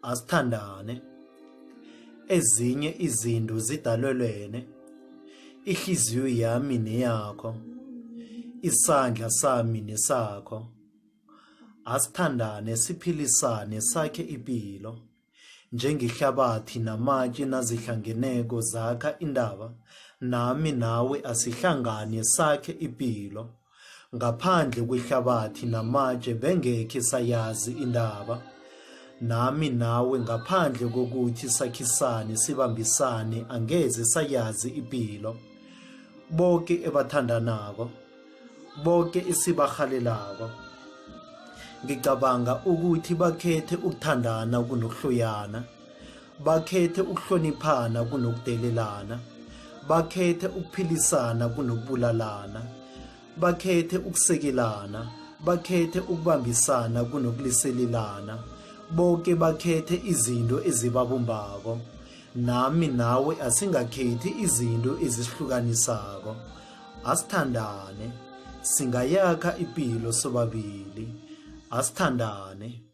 asithandane. Ezinye izinto zidalelwene, ihliziyo yami neyakho, isandla sami nesakho. Asithandane siphilisane sakhe impilo, njengehlabathi namatshe nazihlangeneko zakha indaba, nami nawe asihlangane sakhe impilo. Ngaphandle kwehlabathi namatshe bengekhe sayazi indaba, nami nawe ngaphandle kokuthi sakhisane sibambisane angeze sayazi impilo. Bonke ebathandanako, bonke esibahalelako, ngicabanga ukuthi bakhethe ukuthandana kunokuhloyana, bakhethe ukuhloniphana kunokudelelana, bakhethe ukuphilisana kunokubulalana, bakhethe ukusekelana, bakhethe ukubambisana kunokuliselelana. Bonke bakhethe izinto ezibabumbako, nami nawe asingakhethi izinto ezisihlukanisako. Asithandane, singayakha impilo sobabili. Asithandane.